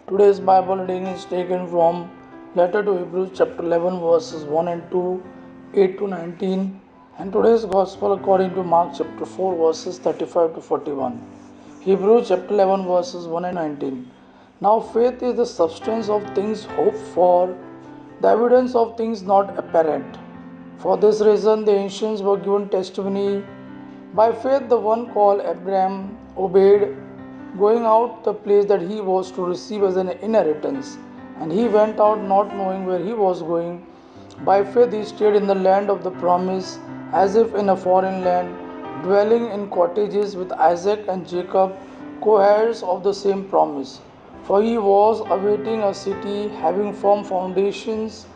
Today's Bible reading is taken from Letter to Hebrews chapter 11 verses 1 and 2, 8 to 19, and today's Gospel according to Mark chapter 4 verses 35 to 41. Hebrews chapter 11 verses 1 and 19. Now faith is the substance of things hoped for, the evidence of things not apparent. For this reason the ancients were given testimony. By faith the one called Abraham obeyed, going out the place that he was to receive as an inheritance, and he went out not knowing where he was going. By faith he stayed in the land of the promise, as if in a foreign land, dwelling in cottages with Isaac and Jacob, co-heirs of the same promise. For he was awaiting a city having firm foundations,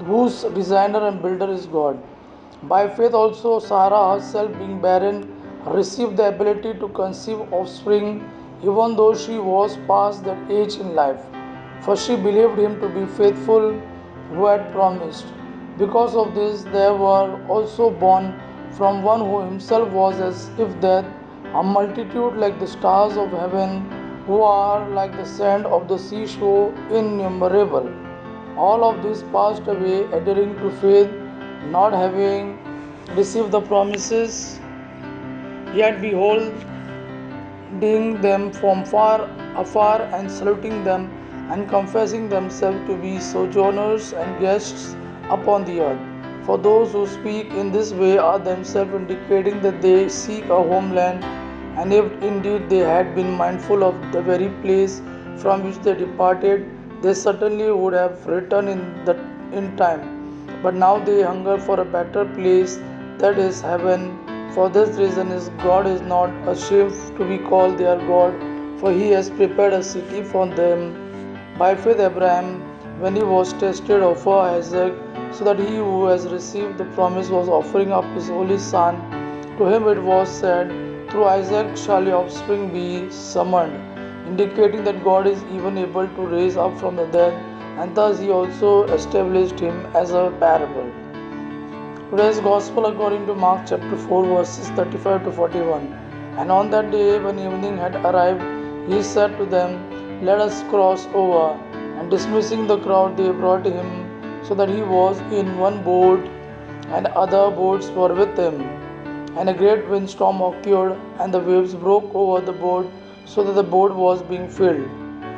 whose designer and builder is God. By faith also Sarah herself, being barren, received the ability to conceive offspring, even though she was past that age in life. For she believed him to be faithful who had promised. Because of this there were also born from one who himself was as if dead, a multitude like the stars of heaven, who are like the sand of the seashore, innumerable. All of this passed away, adhering to faith, not having received the promises, yet beholding them from far afar and saluting them, and confessing themselves to be sojourners and guests upon the earth. For those who speak in this way are themselves indicating that they seek a homeland, and if indeed they had been mindful of the very place from which they departed, they certainly would have returned in time. But now they hunger for a better place, that is heaven. For this reason is God is not ashamed to be called their God, for he has prepared a city for them. By faith Abraham, when he was tested, offered Isaac, so that he who has received the promise was offering up his only son. To him it was said, through Isaac shall your offspring be summoned, indicating that God is even able to raise up from the dead, and thus he also established him as a parable. Today's Gospel according to Mark chapter 4 verses 35 to 41. And on that day when evening had arrived, he said to them, let us cross over. And dismissing the crowd, they brought him so that he was in one boat, and other boats were with him. And a great windstorm occurred, and the waves broke over the boat, so that the boat was being filled.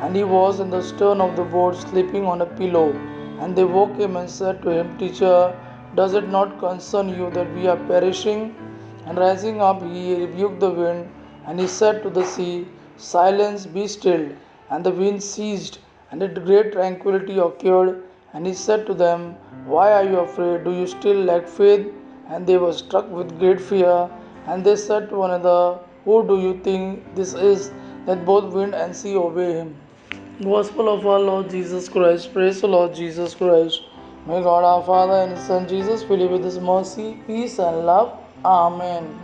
And he was in the stern of the boat, sleeping on a pillow. And they woke him and said to him, Teacher, does it not concern you that we are perishing? And rising up, he rebuked the wind, and he said to the sea, Silence, be still. And the wind ceased, and a great tranquility occurred. And he said to them, Why are you afraid? Do you still lack faith? And they were struck with great fear. And they said to one another, Who do you think this is, that both wind and sea obey him? Gospel of our Lord Jesus Christ. Praise the Lord Jesus Christ. May God our Father and His Son Jesus fill you with His mercy, peace, and love. Amen.